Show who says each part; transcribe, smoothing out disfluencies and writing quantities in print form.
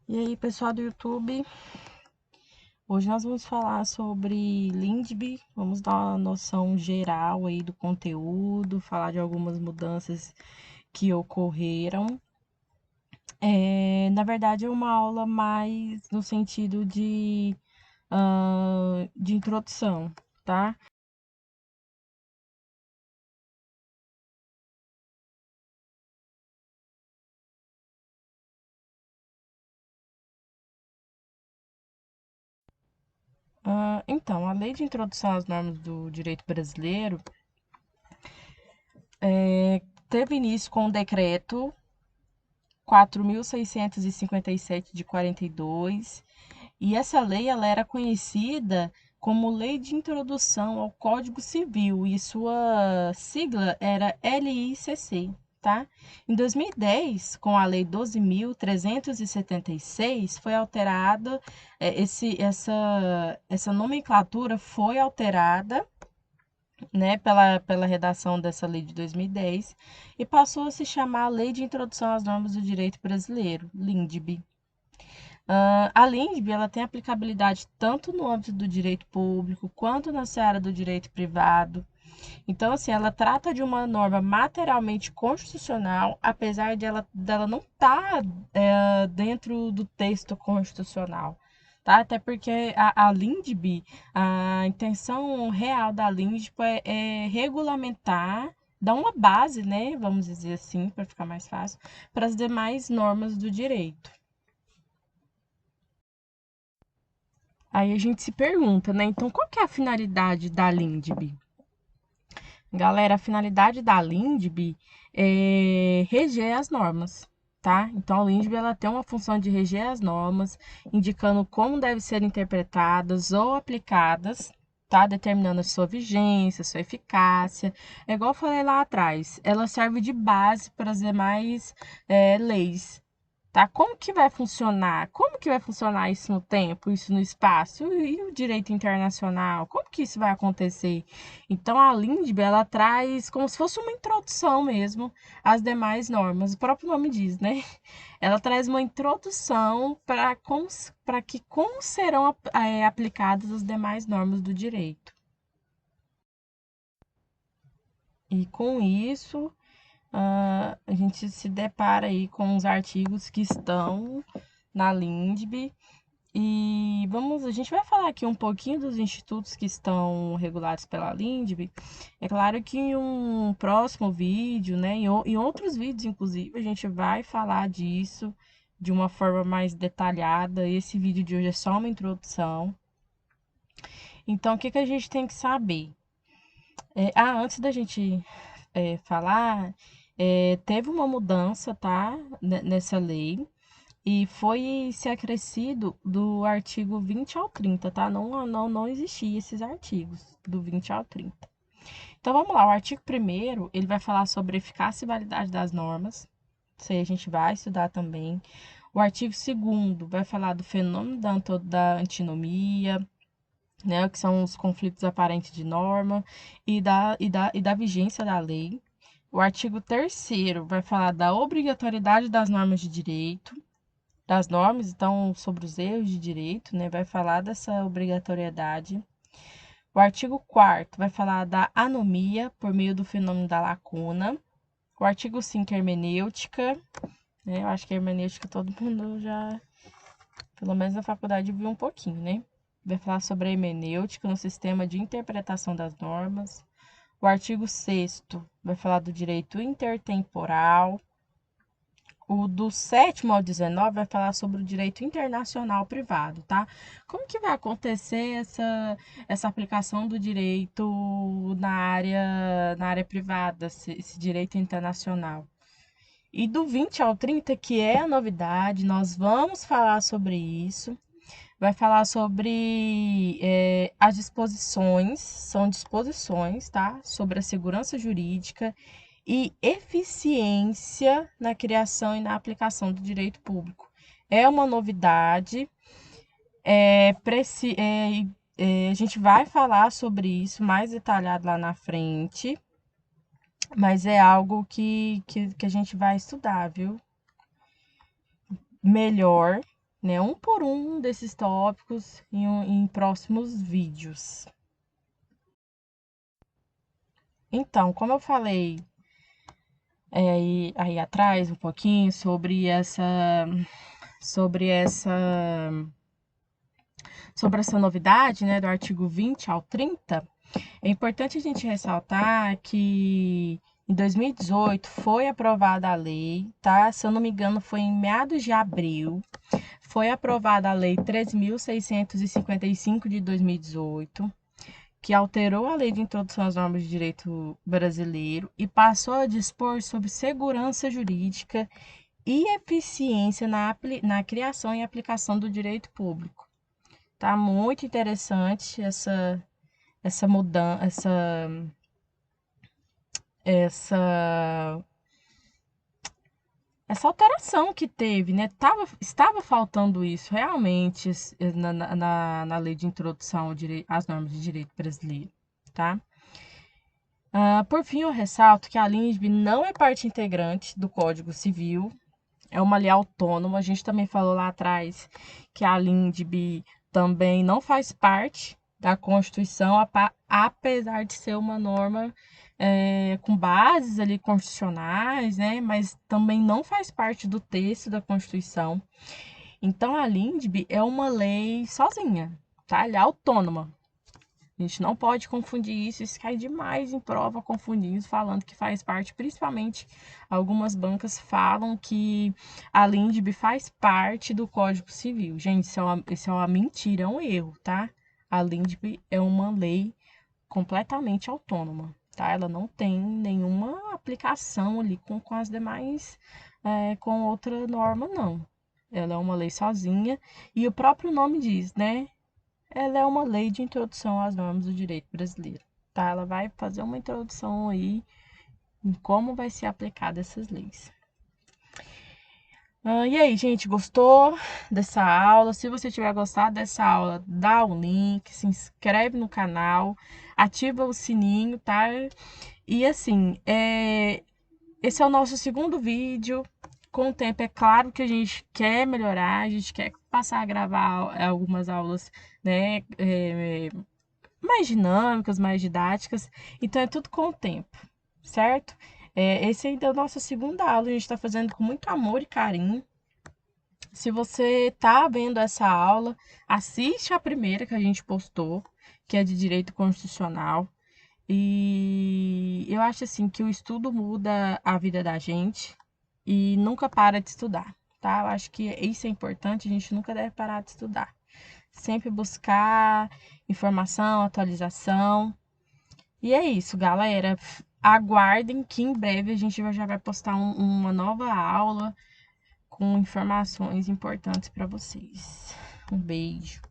Speaker 1: E aí, pessoal do YouTube, hoje nós vamos falar sobre Lindby, vamos dar uma noção geral aí do conteúdo, falar de algumas mudanças que ocorreram. Na verdade, é uma aula mais no sentido de introdução, tá? Então, a Lei de Introdução às Normas do Direito Brasileiro teve início com o Decreto 4.657 de 42. E essa lei ela era conhecida como Lei de Introdução ao Código Civil e sua sigla era LICC, tá? Em 2010, com a Lei 12.376, foi alterada, essa nomenclatura foi alterada, né, pela redação dessa lei de 2010 e passou a se chamar Lei de Introdução às Normas do Direito Brasileiro, LINDB. A LINDB ela tem aplicabilidade tanto no âmbito do direito público quanto na seara do direito privado. Então, assim, ela trata de uma norma materialmente constitucional, apesar dela não estar dentro do texto constitucional. Tá? Até porque a LINDB, a intenção real da LINDB é regulamentar, dar uma base, né, vamos dizer assim, para ficar mais fácil, para as demais normas do direito. Aí a gente se pergunta, né? Então, qual que é a finalidade da Lindb? Galera, a finalidade da Lindb é reger as normas, tá? Então, a Lindb ela tem uma função de reger as normas, indicando como devem ser interpretadas ou aplicadas, tá? Determinando a sua vigência, sua eficácia. É igual eu falei lá atrás, ela serve de base para as demais leis, tá? Como que vai funcionar? Como que vai funcionar isso no tempo, isso no espaço e o direito internacional? Como que isso vai acontecer? Então a LINDB ela traz como se fosse uma introdução mesmo às demais normas. O próprio nome diz, né? Ela traz uma introdução para que como serão aplicadas as demais normas do direito. E com isso, a gente se depara aí com os artigos que estão na LINDB. E a gente vai falar aqui um pouquinho dos institutos que estão regulados pela LINDB. É claro que em um próximo vídeo, né, em outros vídeos, inclusive, a gente vai falar disso de uma forma mais detalhada. Esse vídeo de hoje é só uma introdução. Então, o que que a gente tem que saber? Antes da gente falar, teve uma mudança, tá, nessa lei. E foi se acrescido do artigo 20 ao 30, tá? Não existia esses artigos do 20 ao 30. Então vamos lá, o artigo 1º, ele vai falar sobre eficácia e validade das normas. Isso aí a gente vai estudar também. O artigo 2º vai falar do fenômeno da antinomia, né, que são os conflitos aparentes de norma e da vigência da lei. O artigo 3º vai falar da obrigatoriedade das normas de direito, das normas, então, sobre os erros de direito, né, vai falar dessa obrigatoriedade. O artigo 4º vai falar da anomia por meio do fenômeno da lacuna. O artigo 5º, hermenêutica, né, eu acho que a hermenêutica todo mundo já, pelo menos na faculdade, viu um pouquinho, né? Vai falar sobre a hermenêutica no sistema de interpretação das normas. O artigo 6º vai falar do direito intertemporal. O do 7º ao 19 vai falar sobre o direito internacional privado, tá? Como que vai acontecer essa aplicação do direito na área privada, esse direito internacional? E do 20 ao 30, que é a novidade, nós vamos falar sobre isso. Vai falar sobre as disposições, são disposições, tá? Sobre a segurança jurídica e eficiência na criação e na aplicação do direito público. É uma novidade, a gente vai falar sobre isso mais detalhado lá na frente, mas é algo que a gente vai estudar, viu? Melhor. né, um por um desses tópicos em próximos vídeos. Então, como eu falei aí atrás um pouquinho sobre essa sobre essa novidade, né, do artigo 20 ao 30, é importante a gente ressaltar que em 2018 foi aprovada a lei, tá? Se eu não me engano, foi em meados de abril. Foi aprovada a Lei 3.655 de 2018, que alterou a Lei de Introdução às Normas de Direito Brasileiro e passou a dispor sobre segurança jurídica e eficiência na criação e aplicação do direito público. Tá muito interessante essa mudança, essa essa alteração que teve, né? Estava faltando isso realmente na lei de introdução às normas de direito brasileiro, tá? Por fim, eu ressalto que a LINSB não é parte integrante do Código Civil, é uma lei autônoma. A gente também falou lá atrás que a LINSB também não faz parte da Constituição, apesar de ser uma norma com bases ali constitucionais, né? Mas também não faz parte do texto da Constituição. Então a LINSB é uma lei sozinha, tá? Ela é autônoma. A gente não pode confundir isso cai demais em prova confundir isso, falando que faz parte, principalmente algumas bancas falam que a LINSB faz parte do Código Civil. Gente, isso é uma mentira, é um erro, tá? A LINSB é uma lei completamente autônoma, tá? Ela não tem nenhuma aplicação ali com as demais, com outra norma, não. Ela é uma lei sozinha e o próprio nome diz, né? Ela é uma lei de introdução às normas do direito brasileiro, tá? Ela vai fazer uma introdução aí em como vai ser aplicada essas leis. E aí, gente, gostou dessa aula? Se você tiver gostado dessa aula, dá um link, se inscreve no canal, ativa o sininho, tá? E assim, esse é o nosso segundo vídeo. Com o tempo, é claro que a gente quer melhorar, a gente quer passar a gravar algumas aulas, né, mais dinâmicas, mais didáticas. Então, é tudo com o tempo, certo? Esse ainda é a nossa segunda aula, a gente está fazendo com muito amor e carinho. Se você está vendo essa aula, assiste a primeira que a gente postou, que é de Direito Constitucional. E eu acho assim que o estudo muda a vida da gente e nunca para de estudar, tá? Eu acho que isso é importante, a gente nunca deve parar de estudar. Sempre buscar informação, atualização. E é isso, galera. Aguardem que em breve a gente já vai postar uma nova aula com informações importantes para vocês. Um beijo.